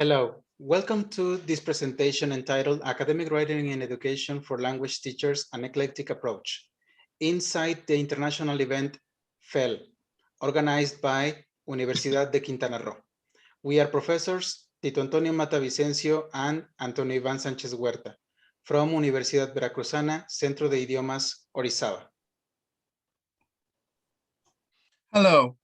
Hello, welcome to this presentation entitled Academic Writing in Education for Language Teachers, an Eclectic Approach, inside the international event FEL, organized by Universidad de Quintana Roo. We are professors Tito Antonio Mata Vicencio and Antonio Iván Sánchez Huerta from Universidad Veracruzana, Centro de Idiomas, Orizaba. Hello.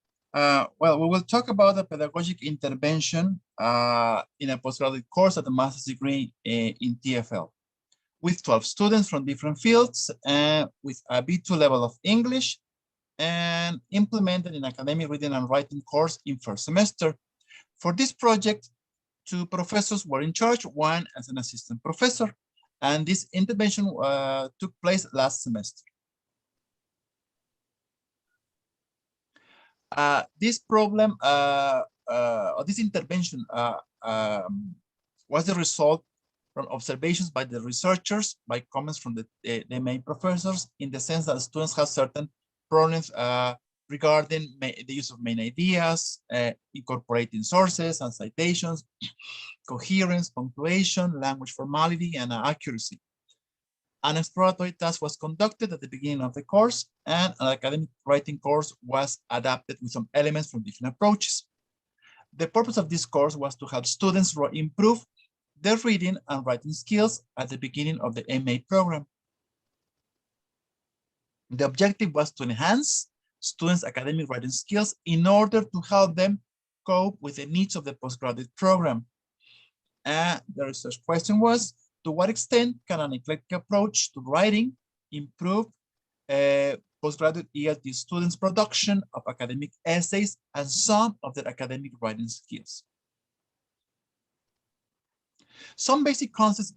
Well, we will talk about a pedagogic intervention in a postgraduate course at the master's degree in TFL with 12 students from different fields and with a B2 level of English and implemented in academic reading and writing course in first semester. For this project, 2 professors were in charge, one as an assistant professor, and this intervention took place last semester. This problem, or this intervention was the result from observations by the researchers, by comments from the main professors, in the sense that students have certain problems regarding the use of main ideas, incorporating sources and citations, coherence, punctuation, language formality, and accuracy. An exploratory task was conducted at the beginning of the course, and an academic writing course was adapted with some elements from different approaches. The purpose of this course was to help students improve their reading and writing skills at the beginning of the MA program. The objective was to enhance students' academic writing skills in order to help them cope with the needs of the postgraduate program. And the research question was, to what extent can an eclectic approach to writing improve postgraduate ELT students' production of academic essays and some of their academic writing skills? Some basic concepts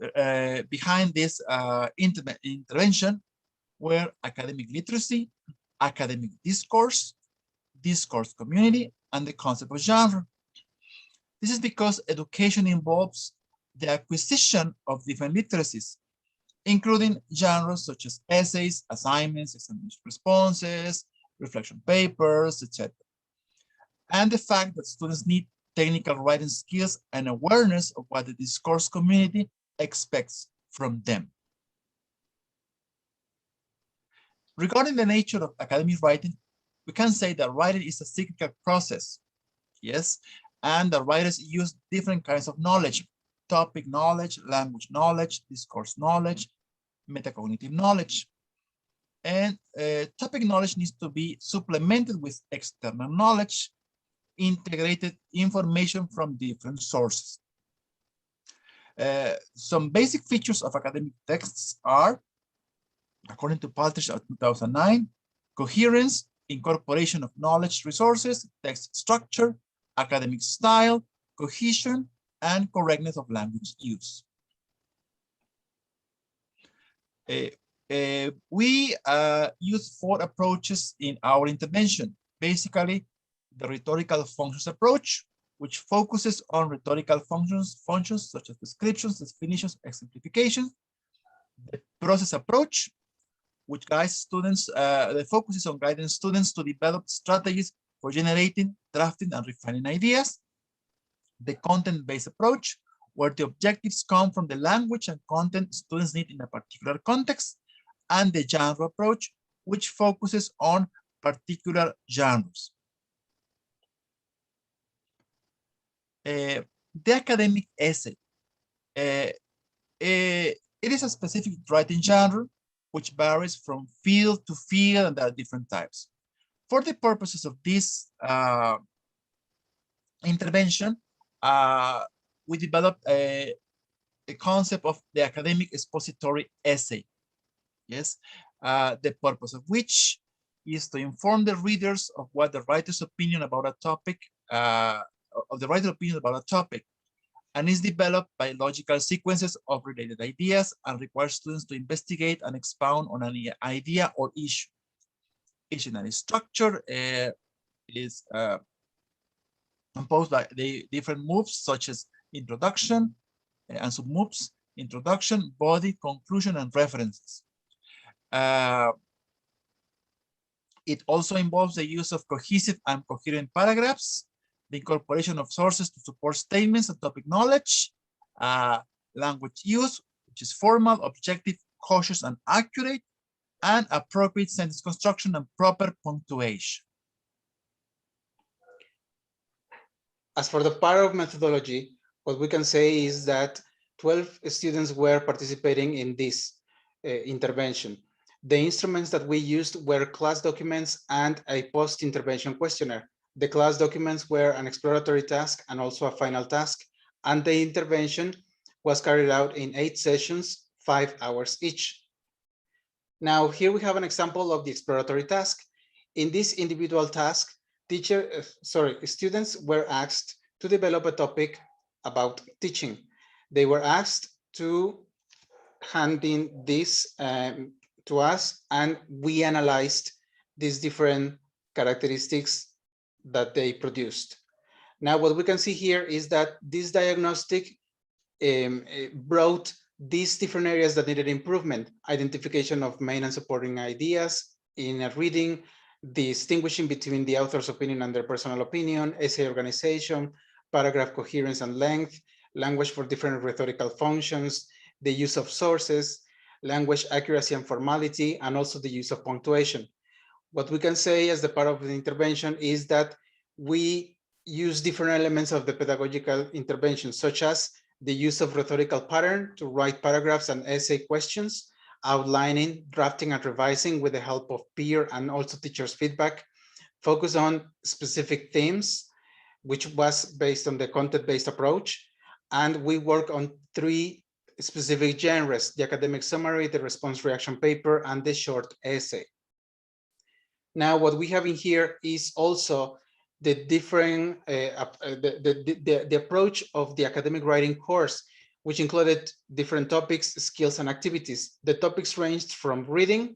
behind this intervention were academic literacy, academic discourse, discourse community, and the concept of genre. This is because education involves the acquisition of different literacies, including genres such as essays, assignments, examination responses, reflection papers, etc. And the fact that students need technical writing skills and awareness of what the discourse community expects from them. Regarding the nature of academic writing, we can say that writing is a cyclical process, yes, and the writers use different kinds of knowledge: topic knowledge, language knowledge, discourse knowledge, metacognitive knowledge. And topic knowledge needs to be supplemented with external knowledge, integrated information from different sources. Some basic features of academic texts are, according to Paltrich of 2009, coherence, incorporation of knowledge resources, text structure, academic style, cohesion, and correctness of language use. We use 4 approaches in our intervention. Basically, the rhetorical functions approach, which focuses on rhetorical functions such as descriptions, definitions, exemplifications. The process approach, which guides students, the focus is on guiding students to develop strategies for generating, drafting, and refining ideas. The content-based approach, where the objectives come from the language and content students need in a particular context, and the genre approach, which focuses on particular genres. The academic essay. It is a specific writing genre, which varies from field to field, and there are different types. For the purposes of this intervention, we developed a concept of the academic expository essay. Yes, the purpose of which is to inform the readers of what the writer's opinion about a topic, and is developed by logical sequences of related ideas and requires students to investigate and expound on an idea or issue. Each structure is composed by the different moves, such as introduction and submoves: introduction, body, conclusion, and references. It also involves the use of cohesive and coherent paragraphs, the incorporation of sources to support statements and topic knowledge, language use, which is formal, objective, cautious, and accurate, and appropriate sentence construction and proper punctuation. As for the part of methodology, what we can say is that 12 students were participating in this intervention. The instruments that we used were class documents and a post-intervention questionnaire. The class documents were an exploratory task and also a final task, and the intervention was carried out in 8 sessions, 5 hours each. Now, here we have an example of the exploratory task. In this individual task, students were asked to develop a topic about teaching. They were asked to hand in this to us, and we analyzed these different characteristics that they produced. Now, what we can see here is that this diagnostic brought these different areas that needed improvement: identification of main and supporting ideas in a reading, distinguishing between the author's opinion and their personal opinion, essay organization, paragraph coherence and length, language for different rhetorical functions, the use of sources, language accuracy and formality, and also the use of punctuation. What we can say as the part of the intervention is that we use different elements of the pedagogical intervention, such as the use of rhetorical pattern to write paragraphs and essay questions, outlining, drafting, and revising with the help of peer and also teachers' feedback, focus on specific themes, which was based on the content-based approach. And we work on 3 specific genres: the academic summary, the response reaction paper, and the short essay. Now, what we have in here is also the different, the approach of the academic writing course, which included different topics, skills, and activities. The topics ranged from reading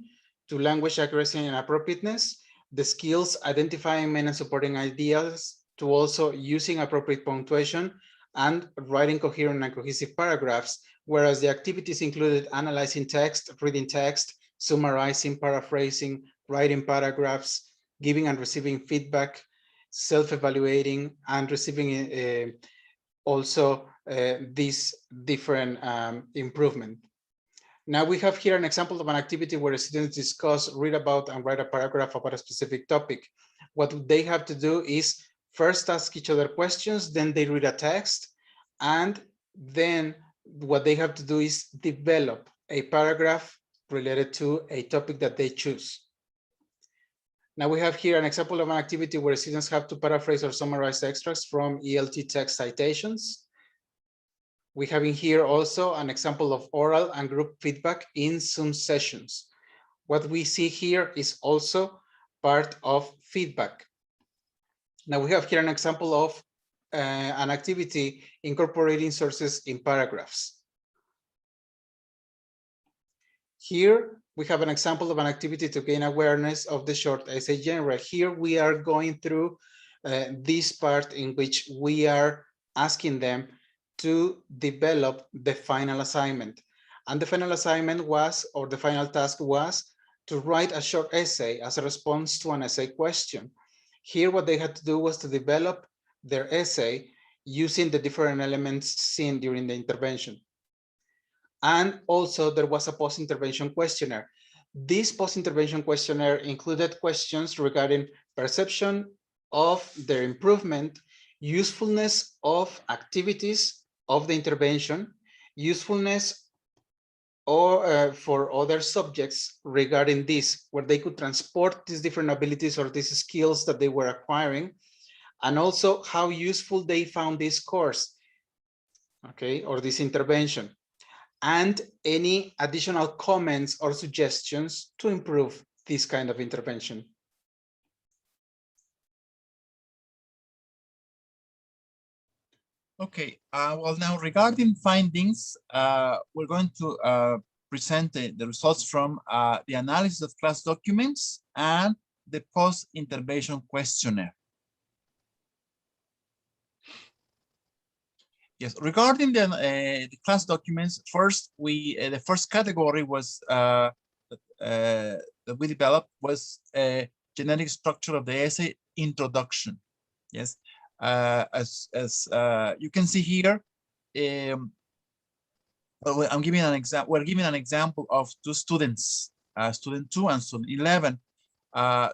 to language accuracy and appropriateness, the skills identifying main and supporting ideas, to also using appropriate punctuation and writing coherent and cohesive paragraphs, whereas the activities included analyzing text, reading text, summarizing, paraphrasing, writing paragraphs, giving and receiving feedback, self-evaluating, and receiving also this different improvement. Now we have here an example of an activity where students discuss, read about, and write a paragraph about a specific topic. What they have to do is first ask each other questions, then they read a text, and then what they have to do is develop a paragraph related to a topic that they choose. Now we have here an example of an activity where students have to paraphrase or summarize extracts from ELT text citations. We have in here also an example of oral and group feedback in Zoom sessions. What we see here is also part of feedback. Now we have here an example of an activity incorporating sources in paragraphs. Here we have an example of an activity to gain awareness of the short essay genre. Here we are going through this part in which we are asking them to develop the final assignment. And the final assignment was, or the final task was, to write a short essay as a response to an essay question. Here what they had to do was to develop their essay using the different elements seen during the intervention. And also there was a post-intervention questionnaire. This post-intervention questionnaire included questions regarding perception of their improvement, usefulness of activities of the intervention, usefulness or for other subjects regarding this, where they could transport these different abilities or these skills that they were acquiring, and also how useful they found this course, okay, or this intervention, and any additional comments or suggestions to improve this kind of intervention. Okay, well, now regarding findings, we're going to present the results from the analysis of class documents and the post-intervention questionnaire. Yes, regarding the class documents, first the first category was that we developed was a genetic structure of the essay introduction. Yes, As you can see here, well, I'm giving an example. We're giving an example of two students, student 2 and student 11.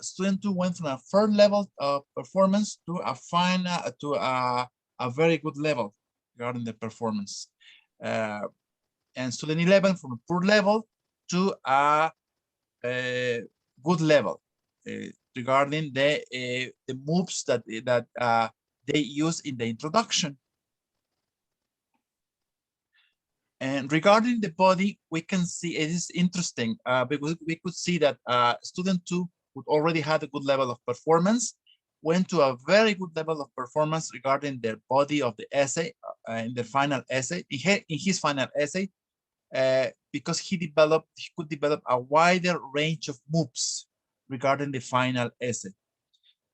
Student 2 went from a third level of performance to a final, to a very good level regarding the performance. And student 11 from a poor level to a good level regarding the moves that they use in the introduction. And regarding the body, we can see it is interesting because we could see that student 2 who already had a good level of performance went to a very good level of performance regarding the body of the essay in the final essay, in his final essay, because he could develop a wider range of moves regarding the final essay.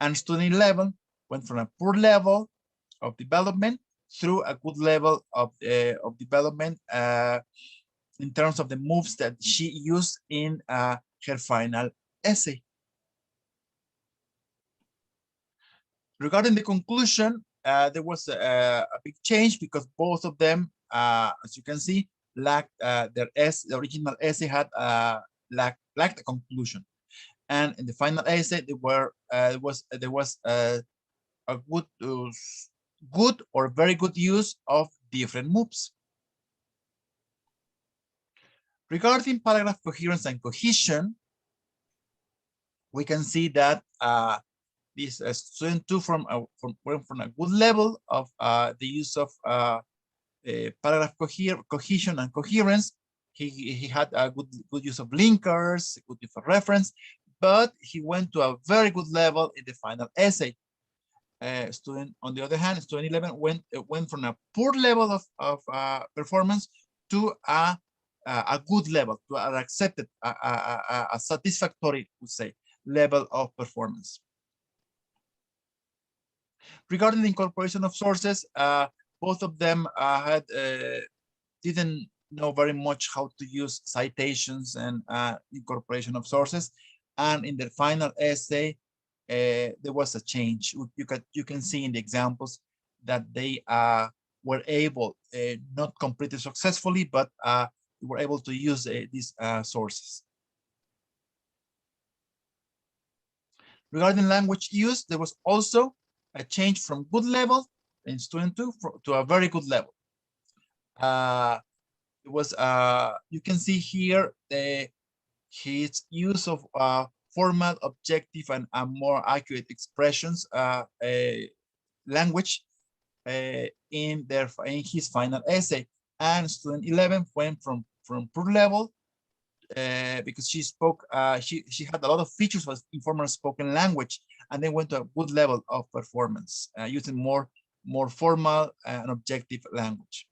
And student 11 went from a poor level of development through a good level of development in terms of the moves that she used in her final essay. Regarding the conclusion, there was a big change because both of them, as you can see, lacked the original essay had lacked a conclusion, and in the final essay there was a good or very good use of different moves. Regarding paragraph coherence and cohesion, we can see that this student 2 went from a good level of the use of paragraph cohesion and coherence. He had a good use of linkers, good use of reference, but he went to a very good level in the final essay. On the other hand, student 11 went from a poor level of performance to a good level, to an accepted, a satisfactory, we say, level of performance. Regarding the incorporation of sources, both of them didn't know very much how to use citations and incorporation of sources. And in the final essay, there was a change. You can see in the examples that they were able, not completely successfully, but were able to use these sources. Regarding language use, there was also a change from good level in student 2 to a very good level. It was you can see here his use of formal, objective, and more accurate expressions language in his final essay. And student 11 went from poor level because she spoke, she had a lot of features of informal spoken language, and then went to a good level of performance using more formal and objective language.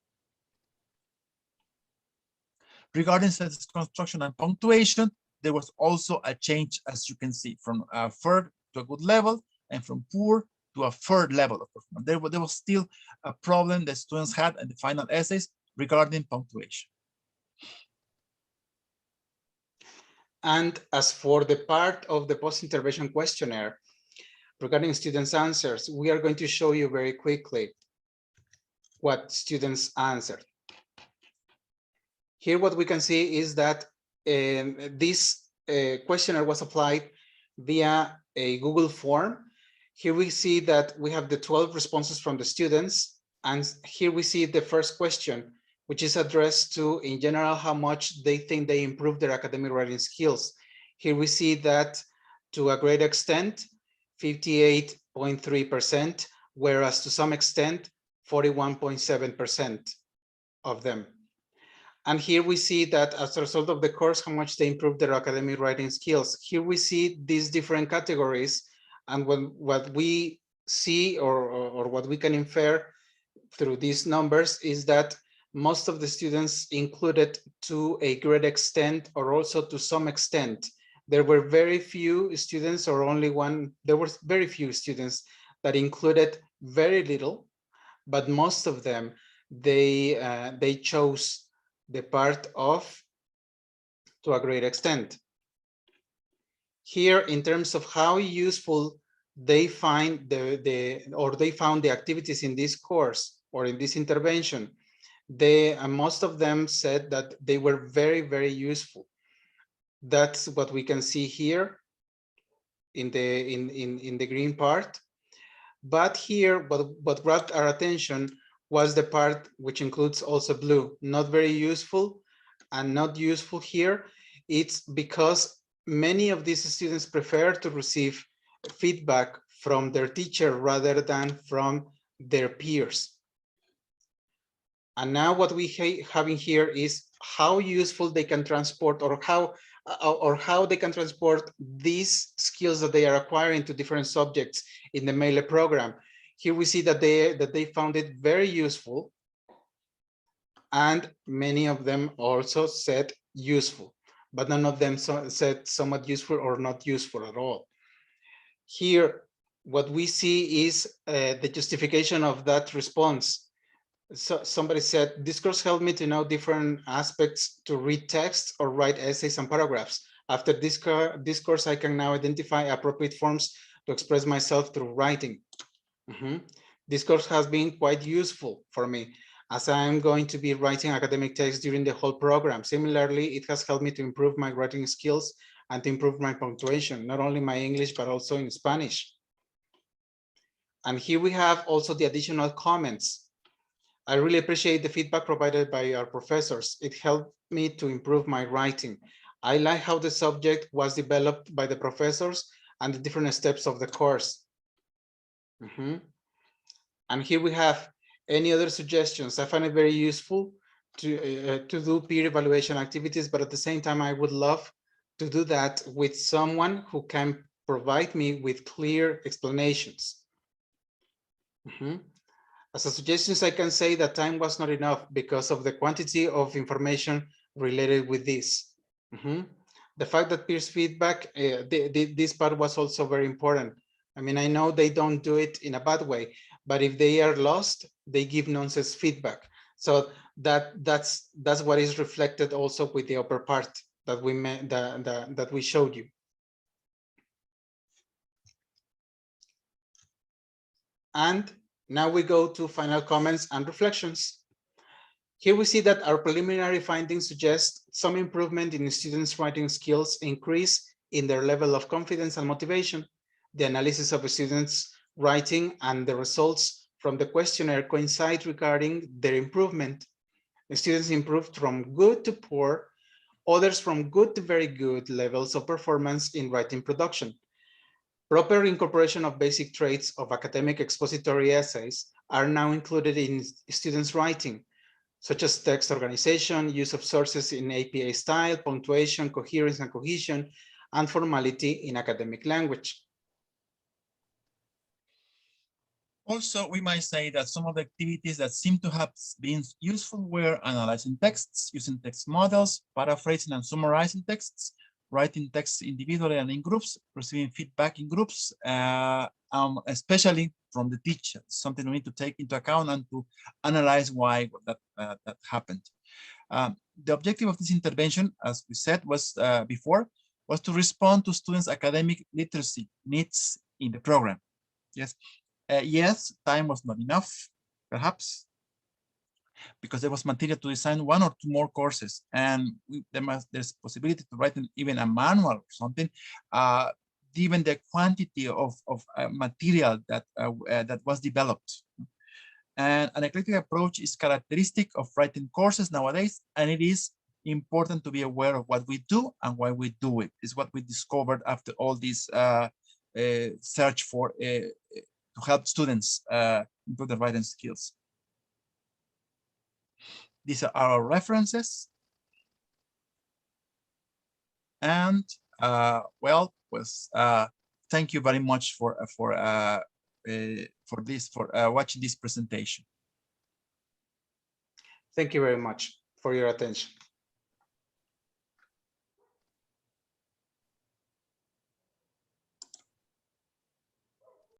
Regarding sentence construction and punctuation, there was also a change, as you can see, from a third to a good level, and from poor to a third level of performance. There was still a problem that students had in the final essays regarding punctuation. And as for the part of the post-intervention questionnaire regarding students' answers, we are going to show you very quickly what students answered. Here, what we can see is that this questionnaire was applied via a Google form. Here we see that we have the 12 responses from the students, and here we see the first question, which is addressed to, in general, how much they think they improved their academic writing skills. Here we see that to a great extent, 58.3%, whereas to some extent, 41.7% of them. And here we see that as a result of the course, how much they improved their academic writing skills. Here we see these different categories, and what we see or what we can infer through these numbers is that most of the students included to a great extent or also to some extent. There were very few students, or only one, there were very few students that included very little, but most of them, they chose the part of to a great extent. Here, in terms of how useful they find they found the activities in this course or in this intervention, most of them said that they were very, very useful. That's what we can see here in the green part. But here, what grabbed our attention was the part which includes also blue, not very useful and not useful here. It's because many of these students prefer to receive feedback from their teacher rather than from their peers. And now what we have in here is how useful they can transport, or how they can transport these skills that they are acquiring to different subjects in the MELE program. Here we see that they found it very useful, and many of them also said useful, but none of them said somewhat useful or not useful at all. Here, what we see is the justification of that response. So somebody said, this course helped me to know different aspects to read texts or write essays and paragraphs. After this course, I can now identify appropriate forms to express myself through writing. This course has been quite useful for me, as I am going to be writing academic texts during the whole program. Similarly, it has helped me to improve my writing skills and to improve my punctuation, not only my English, but also in Spanish. And here we have also the additional comments. I really appreciate the feedback provided by our professors. It helped me to improve my writing. I like how the subject was developed by the professors and the different steps of the course. And here we have any other suggestions. I find it very useful to do peer evaluation activities, but at the same time, I would love to do that with someone who can provide me with clear explanations. As a suggestion, I can say that time was not enough because of the quantity of information related with this. The fact that peers feedback, this part was also very important. I mean, I know they don't do it in a bad way, but if they are lost, they give nonsense feedback. So that's what is reflected also with the upper part that we showed you. And now we go to final comments and reflections. Here we see that our preliminary findings suggest some improvement in students' writing skills, increase in their level of confidence and motivation. The analysis of students' writing and the results from the questionnaire coincide regarding their improvement. The students improved from good to poor, others from good to very good levels of performance in writing production. Proper incorporation of basic traits of academic expository essays are now included in students' writing, such as text organization, use of sources in APA style, punctuation, coherence and cohesion, and formality in academic language. Also, we might say that some of the activities that seem to have been useful were analyzing texts, using text models, paraphrasing and summarizing texts, writing texts individually and in groups, receiving feedback in groups, especially from the teacher, something we need to take into account and to analyze why that happened. The objective of this intervention, as we said before, was to respond to students' academic literacy needs in the program. Yes, yes, time was not enough, perhaps, because there was material to design 1 or 2 more courses, and there's possibility to write even a manual or something, given the quantity of material that was developed. And an eclectic approach is characteristic of writing courses nowadays, and it is important to be aware of what we do and why we do it. It's what we discovered after all this search for to help students improve their writing skills. These are our references. And well, thank you very much for watching this presentation. Thank you very much for your attention.